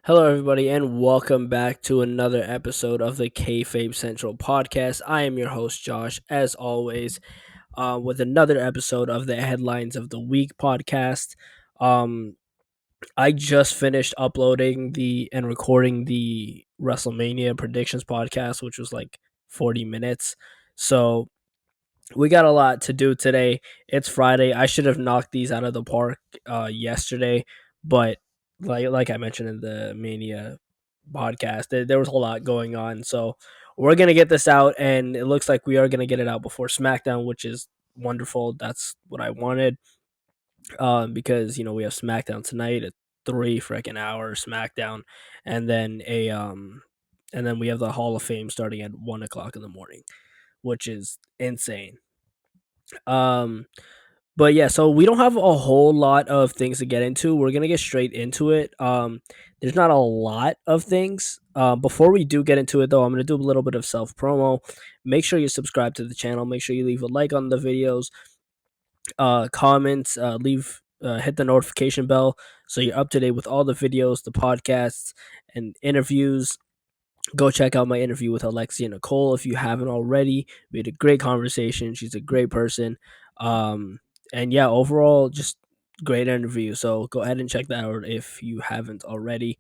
Hello, everybody, and welcome back to another episode of the Kayfabe Central podcast. I am your host, Josh, as always, with another episode of the Headlines of the Week podcast. Um, I just finished uploading the and recording the WrestleMania predictions podcast, which was like 40 minutes. So we got a lot to do today. It's Friday. I should have knocked these out of the park yesterday, but like I mentioned in the Mania podcast, there was a lot going on. So we're gonna get this out, and it looks like we are gonna get it out before SmackDown, which is wonderful. That's what I wanted, because we have SmackDown tonight at 3 freaking hour SmackDown, and then and then we have the Hall of Fame starting at 1 o'clock in the morning, which is insane. Um, but yeah, so we don't have a whole lot of things to get into. We're gonna get straight into it. There's not a lot of things. Before we do get into it, though, I'm gonna do a little bit of self promo. Make sure you subscribe to the channel. Make sure you leave a like on the videos, comments, hit the notification bell so you're up to date with all the videos, the podcasts, and interviews. Go check out my interview with Alexia Nicole if you haven't already. We had a great conversation. She's a great person. Um, and yeah, overall, just great interview. So go ahead and check that out if you haven't already.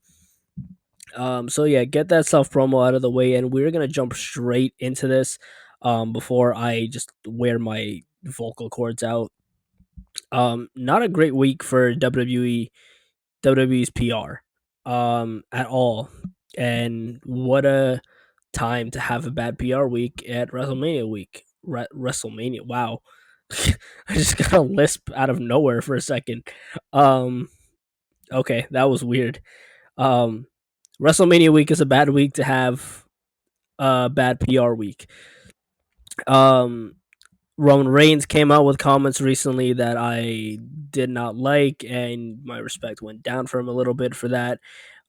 So yeah, get that self promo out of the way, and we're gonna jump straight into this. Before I just wear my vocal cords out. Not a great week for WWE's PR, at all. And what a time to have a bad PR week at WrestleMania week. WrestleMania, wow. I just got a lisp out of nowhere for a second. Um, okay, that was weird. Um, WrestleMania week is a bad week to have a bad PR week. Um, Roman Reigns came out with comments recently that I did not like, and my respect went down for him a little bit for that.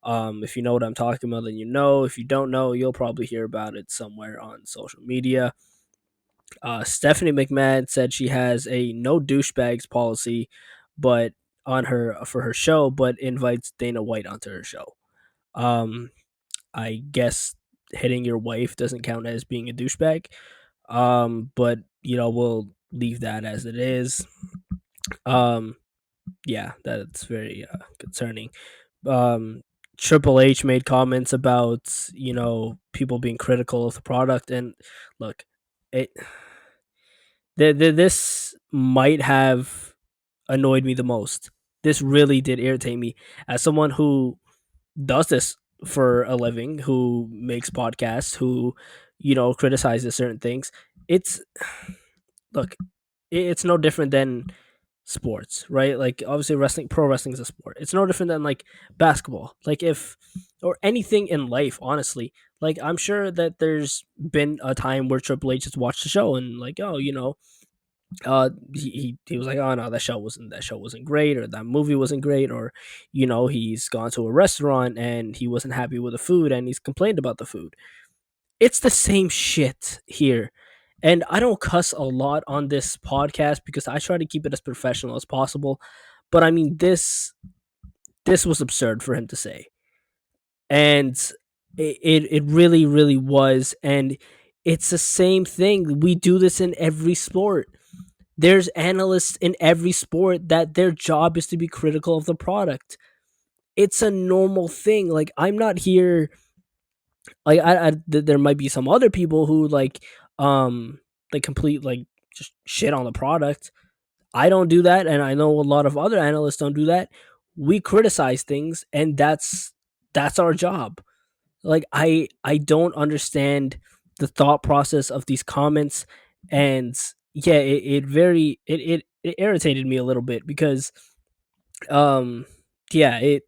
If you know what I'm talking about, then you know. If you don't know, you'll probably hear about it somewhere on social media. Stephanie McMahon said she has a no douchebags policy, but on her for her show, but invites Dana White onto her show. Um, I guess hitting your wife doesn't count as being a douchebag. But we'll leave that as it is. Um, yeah, that's very concerning. Um, Triple H made comments about people being critical of the product, and look, it this might have annoyed me the most. This really did irritate me as someone who does this for a living, who makes podcasts, who criticizes certain things. It's look, it's no different than sports, right? Like obviously pro wrestling is a sport. It's no different than like basketball. Like if or anything in life, honestly. Like I'm sure that there's been a time where Triple H has watched the show and like, oh, he was like, oh no, that show wasn't great, or that movie wasn't great, or he's gone to a restaurant and he wasn't happy with the food and he's complained about the food. It's the same shit here. And I don't cuss a lot on this podcast because I try to keep it as professional as possible. But I mean this was absurd for him to say. And it really, really was. And it's the same thing. We do this in every sport. There's analysts in every sport that their job is to be critical of the product. It's a normal thing. Like I'm not here like there might be some other people who like complete like just shit on the product. I don't do that, and I know a lot of other analysts don't do that. We criticize things, and that's our job. Like I don't understand the thought process of these comments, and yeah, it irritated me a little bit because um yeah it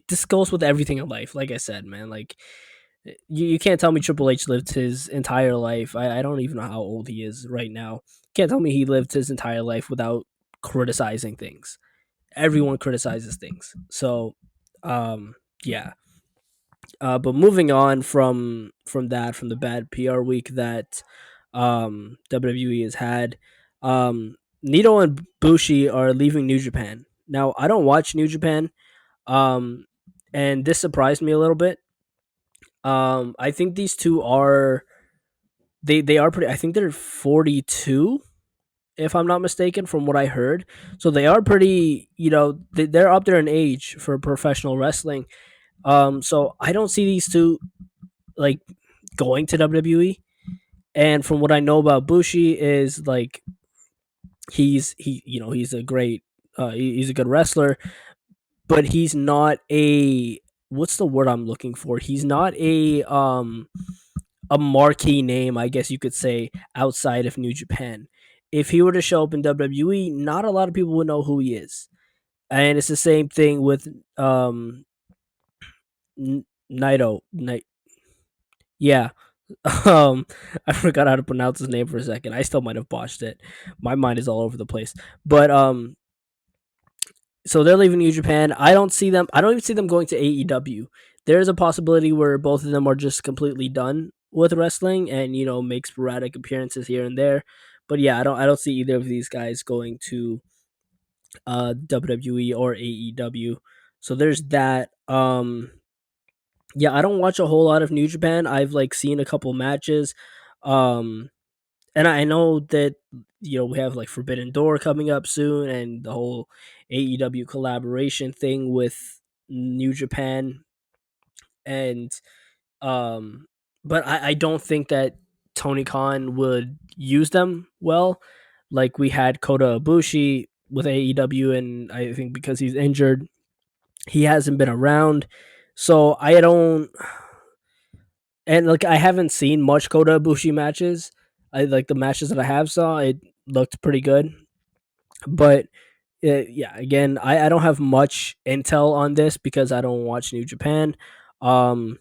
this goes with everything in life. Like I said, man, like you can't tell me Triple H lived his entire life. I don't even know how old he is right now. Can't tell me he lived his entire life without criticizing things. Everyone criticizes things. So, yeah. But moving on from the bad PR week that WWE has had, Nito and Bushi are leaving New Japan. Now, I don't watch New Japan. Um, and this surprised me a little bit. I think these two are they are pretty. I think they're 42, if I'm not mistaken, from what I heard. So they are pretty. They're up there in age for professional wrestling. So I don't see these two like going to WWE. And from what I know about Bushi is like he's a great he's a good wrestler, but he's not a what's the word I'm looking for? He's not a marquee name, I guess you could say, outside of New Japan. If he were to show up in WWE, not a lot of people would know who he is. And it's the same thing with Naito. Yeah. I forgot how to pronounce his name for a second. I still might have botched it. My mind is all over the place. But so they're leaving New Japan. I don't see them. I don't even see them going to AEW. There is a possibility where both of them are just completely done with wrestling and make sporadic appearances here and there. But yeah, I don't see either of these guys going to WWE or AEW. So there's that. Yeah, I don't watch a whole lot of New Japan. I've like seen a couple matches. Um and I know that we have like Forbidden Door coming up soon, and the whole AEW collaboration thing with New Japan, and um, but I don't think that Tony Khan would use them well. Like we had Kota Ibushi with AEW, and I think because he's injured, he hasn't been around. So I don't, and like I haven't seen much Kota Ibushi matches. I like the matches that I have saw. It looked pretty good, but yeah, again, I don't have much intel on this because I don't watch New Japan. Um,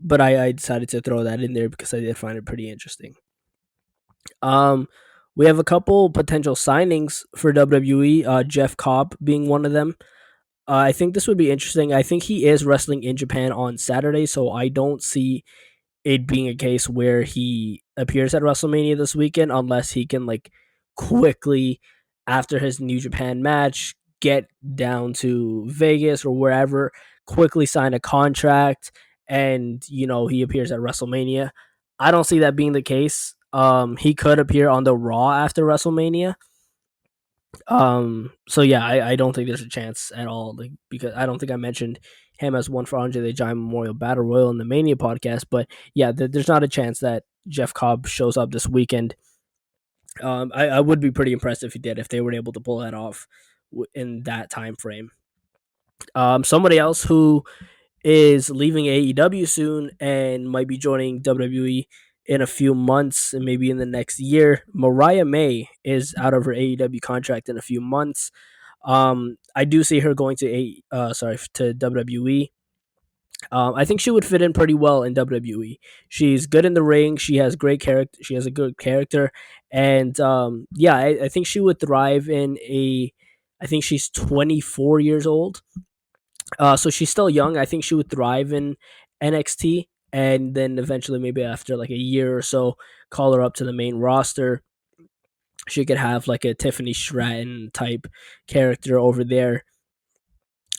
but I decided to throw that in there because I did find it pretty interesting. Um, we have a couple potential signings for WWE. Jeff Cobb being one of them. I think this would be interesting. I think he is wrestling in Japan on Saturday, so I don't see it being a case where he appears at WrestleMania this weekend unless he can like quickly after his New Japan match get down to Vegas or wherever, quickly sign a contract and he appears at WrestleMania. I don't see that being the case. He could appear on the Raw after WrestleMania. So yeah, I don't think there's a chance at all, like because I don't think I mentioned him as one for Andre the Giant Memorial Battle Royal in the Mania podcast, but yeah, there's not a chance that Jeff Cobb shows up this weekend. I would be pretty impressed if he did, if they were able to pull that off in that time frame. Somebody else who is leaving AEW soon and might be joining WWE in a few months and maybe in the next year. Mariah May is out of her AEW contract in a few months. I do see her going to WWE. I think she would fit in pretty well in WWE. She's good in the ring. She has great character. She has a good character, and yeah, I think she would thrive in a. I think she's 24 years old, so she's still young. I think she would thrive in NXT, and then eventually, maybe after like a year or so, call her up to the main roster. She could have like a Tiffany Stratton type character over there.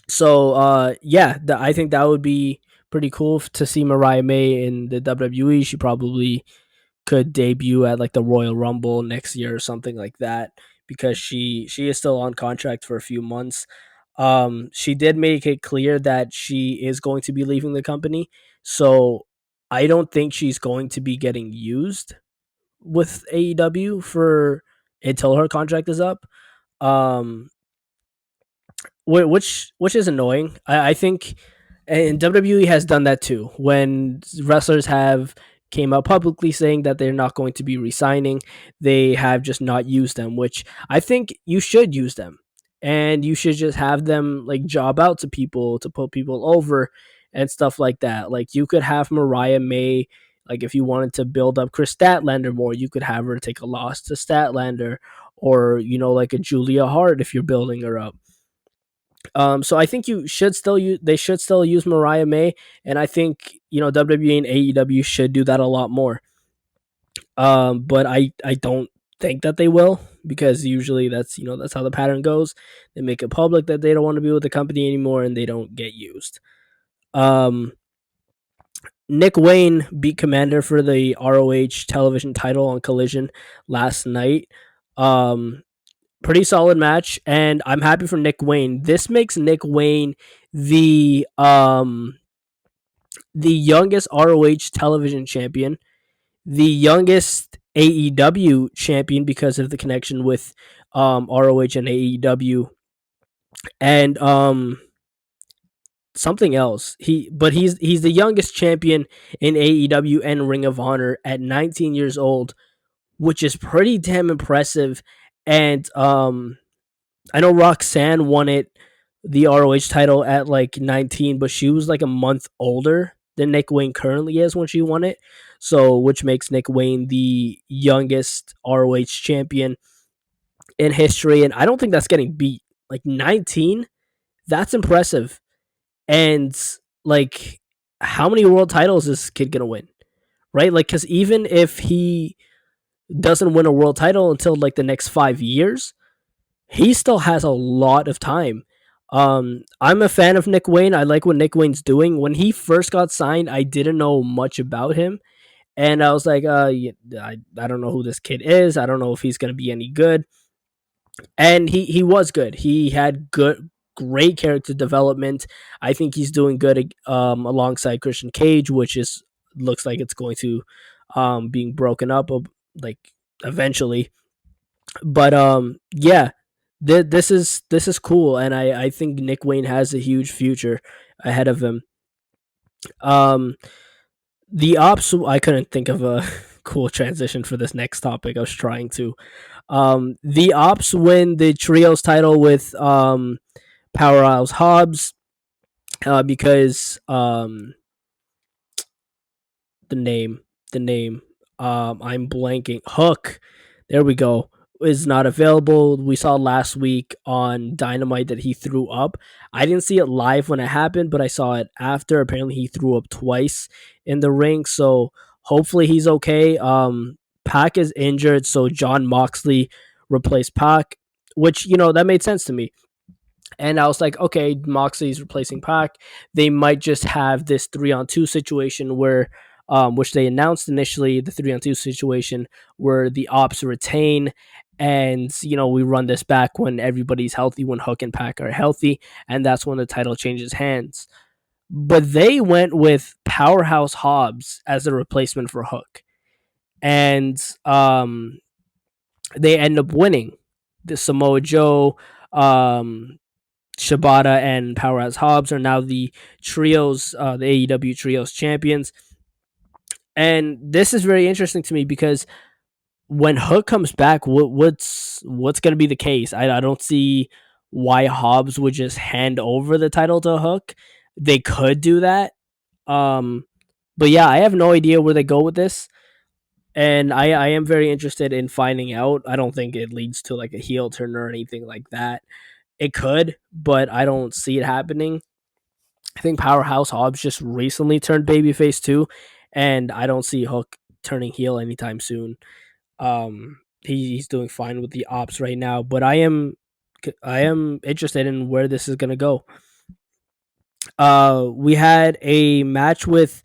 So yeah, I think that would be pretty cool to see Mariah May in the WWE. She probably could debut at like the Royal Rumble next year or something like that because she is still on contract for a few months. She did make it clear that she is going to be leaving the company, so I don't think she's going to be getting used with AEW for until her contract is up. Um, which is annoying. I think, and WWE has done that too. When wrestlers have came out publicly saying that they're not going to be resigning, they have just not used them. Which I think you should use them, and you should just have them like job out to people to put people over and stuff like that. Like you could have Mariah May. Like if you wanted to build up Chris Statlander more, you could have her take a loss to Statlander, or like a Julia Hart if you're building her up. So I think you should still use. They should still use Mariah May, and I think WWE and AEW should do that a lot more. But I don't think that they will, because usually that's how the pattern goes. They make it public that they don't want to be with the company anymore, and they don't get used. Um, Nick Wayne beat Commander for the ROH television title on Collision last night. Um, Pretty solid match, and I'm happy for Nick Wayne. This makes Nick Wayne the the youngest ROH television champion, the youngest AEW champion because of the connection with ROH and AEW, and something else. He's the youngest champion in AEW and Ring of Honor at 19 years old, which is pretty damn impressive. And I know Roxanne won the ROH title at like 19, but she was like a month older than Nick Wayne currently is when she won it. So, which makes Nick Wayne the youngest ROH champion in history. And I don't think that's getting beat. Like 19, that's impressive. And like, how many world titles is this kid going to win? Right? Like, because even if he doesn't win a world title until like the next 5 years, he still has a lot of time. I'm a fan of Nick Wayne. I like what Nick Wayne's doing. When he first got signed, I didn't know much about him, and I was like, yeah, I don't know who this kid is. I don't know if he's gonna be any good. And he was good. He had great character development. I think he's doing good alongside Christian Cage, which is looks like it's going to being broken up like eventually. But yeah, this is cool, and I think Nick Wayne has a huge future ahead of him. Um, the ops, I couldn't think of a cool transition for this next topic. I was trying to. The ops win the trios title with Powerhouse Hobbs because the name, the name. I'm blanking. Hook. There we go. Is not available. We saw last week on Dynamite that he threw up. I didn't see it live when it happened, but I saw it after. Apparently, he threw up twice in the ring. So hopefully he's okay. Pac is injured, so John Moxley replaced Pac, which that made sense to me. And I was like, okay, Moxley's replacing Pac. They might just have this 3-on-2 situation where, which they announced initially, the 3-on-2 situation where the ops retain. And, we run this back when everybody's healthy, when Hook and Pac are healthy. And that's when the title changes hands. But they went with Powerhouse Hobbs as the replacement for Hook. And they end up winning. The Samoa Joe, Shibata and Powerhouse Hobbs are now the the AEW trios champions. And this is very interesting to me because when Hook comes back, what's going to be the case? I don't see why Hobbs would just hand over the title to Hook. They could do that, but yeah, I have no idea where they go with this, and I am very interested in finding out. I don't think it leads to like a heel turn or anything like that. It could, but I don't see it happening. I think Powerhouse Hobbs just recently turned babyface too, and I don't see Hook turning heel anytime soon. He's doing fine with the ops right now, but I am interested in where this is gonna go. We had a match with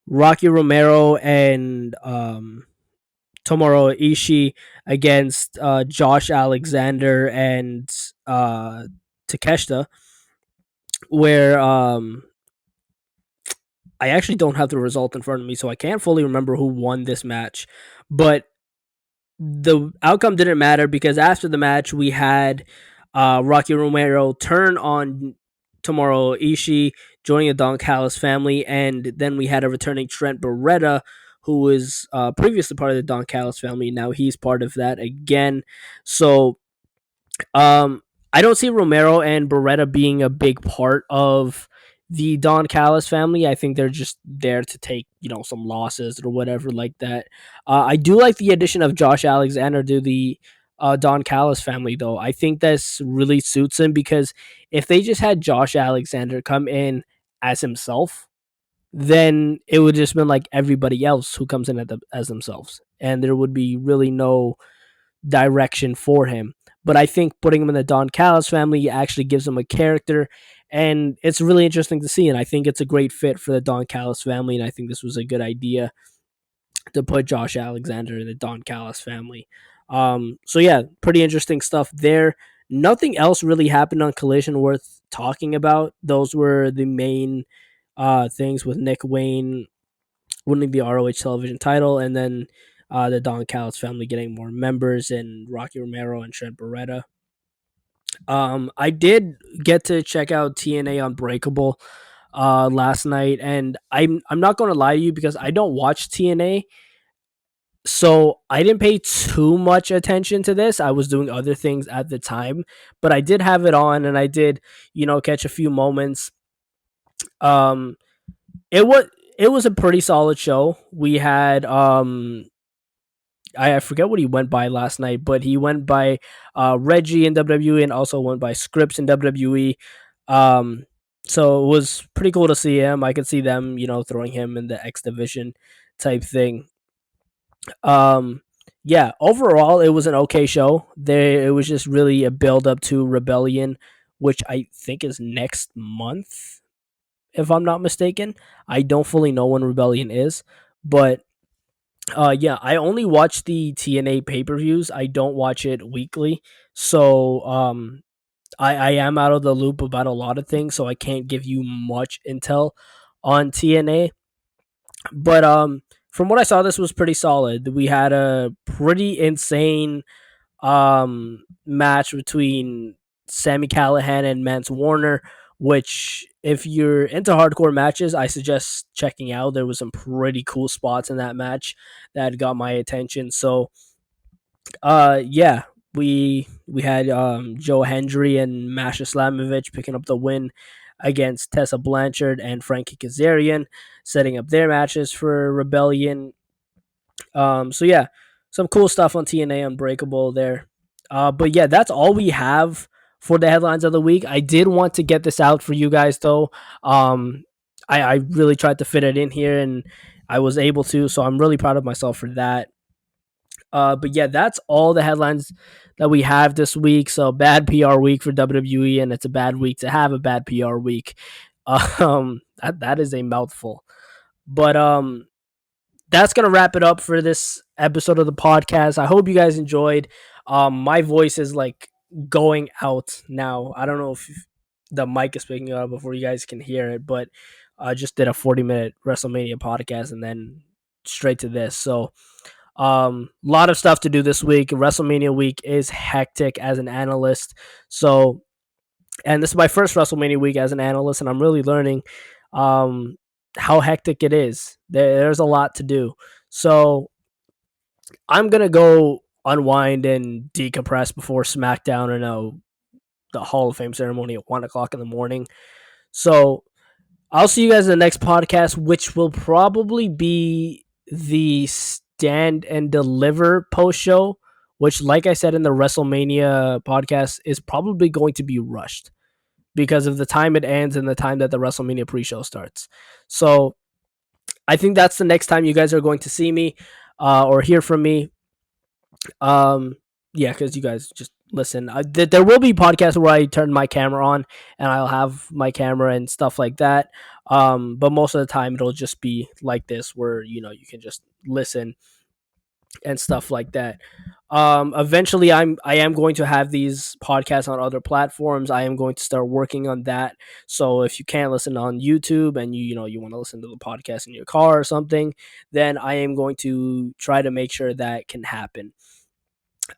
Rocky Romero and Tomohiro Ishii against Josh Alexander and Takeshita, where I actually don't have the result in front of me, so I can't fully remember who won this match. But the outcome didn't matter because after the match, we had Rocky Romero turn on Tomohiro Ishii, joining the Don Callis family, and then we had a returning Trent Beretta, who was previously part of the Don Callis family. Now he's part of that again. So um, I don't see Romero and Beretta being a big part of the Don Callis family. I think they're just there to take, some losses or whatever like that. I do like the addition of Josh Alexander to the Don Callis family, though. I think this really suits him because if they just had Josh Alexander come in as himself, then it would just been like everybody else who comes in as themselves, and there would be really direction for him. But I think putting him in the Don Callis family actually gives him a character, and it's really interesting to see. And I think it's a great fit for the Don Callis family, and I think this was a good idea to put Josh Alexander in the Don Callis family. So yeah, pretty interesting stuff there. Nothing else really happened on Collision worth talking about. Those were the main things, with Nick Wayne winning the ROH television title, and then the Don Callis family getting more members, and Rocky Romero and Trent Beretta. I did get to check out TNA Unbreakable last night, and I'm not going to lie to you, because I don't watch TNA, so I didn't pay too much attention to this. I was doing other things at the time, but I did have it on, and I did, catch a few moments. Um, it was it was a pretty solid show. We had I forget what he went by last night, but he went by Reggie in WWE, and also went by Scripps in WWE. Um, so it was pretty cool to see him. I could see them, throwing him in the X Division type thing. Um, yeah, overall it was an okay show. There, it was just really a build up to Rebellion, which I think is next month, if I'm not mistaken. I don't fully know when Rebellion is, but yeah, I only watch the TNA pay per views. I don't watch it weekly, so I am out of the loop about a lot of things, so I can't give you much intel on TNA. But from what I saw, this was pretty solid. We had a pretty insane match between Sammy Callahan and Mance Warner, which, if you're into hardcore matches, I suggest checking out. There was some pretty cool spots in that match that got my attention. So yeah, we had Joe Hendry and Masha Slamovich picking up the win against Tessa Blanchard and Frankie Kazarian, setting up their matches for Rebellion. So yeah, some cool stuff on TNA Unbreakable there. But yeah, that's all we have for the headlines of the week. I did want to get this out for you guys, though. I really tried to fit it in here, and I was able to, so I'm really proud of myself for that. But yeah, that's all the headlines that we have this week. So bad PR week for WWE, and it's a bad week to have a bad PR week. That is a mouthful. But that's gonna wrap it up for this episode of the podcast. I hope you guys enjoyed. My voice is like going out now. I don't know if the mic is picking it up before you guys can hear it, but I just did a 40-minute WrestleMania podcast and then straight to this. So lot of stuff to do this week. WrestleMania week is hectic as an analyst. So, and this is my first WrestleMania week as an analyst, and I'm really learning um how hectic it is. There's a lot to do. So I'm gonna go unwind and decompress before SmackDown and the Hall of Fame ceremony at 1 o'clock in the morning. So I'll see you guys in the next podcast, which will probably be the Stand and Deliver post show, which, like I said in the WrestleMania podcast, is probably going to be rushed because of the time it ends and the time that the WrestleMania pre-show starts. So I think that's the next time you guys are going to see me or hear from me. Yeah, because you guys just listen. There will be podcasts where I turn my camera on and I'll have my camera and stuff like that. But most of the time it'll just be like this, where you can just listen and stuff like that. Eventually, I am going to have these podcasts on other platforms. I am going to start working on that. So if you can't listen on YouTube and you want to listen to the podcast in your car or something, then I am going to try to make sure that can happen.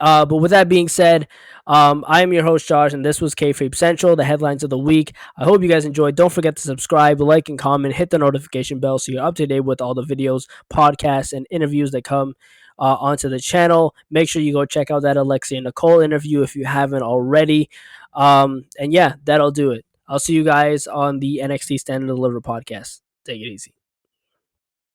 But with that being said, I am your host, Josh, and this was Kayfabe Central, the headlines of the week. I hope you guys enjoyed. Don't forget to subscribe, like, and comment. Hit the notification bell so you're up to date with all the videos, podcasts, and interviews that come onto the channel. Make sure you go check out that Alexia Nicole interview if you haven't already. And yeah, that'll do it. I'll see you guys on the NXT Stand and Deliver podcast. Take it easy.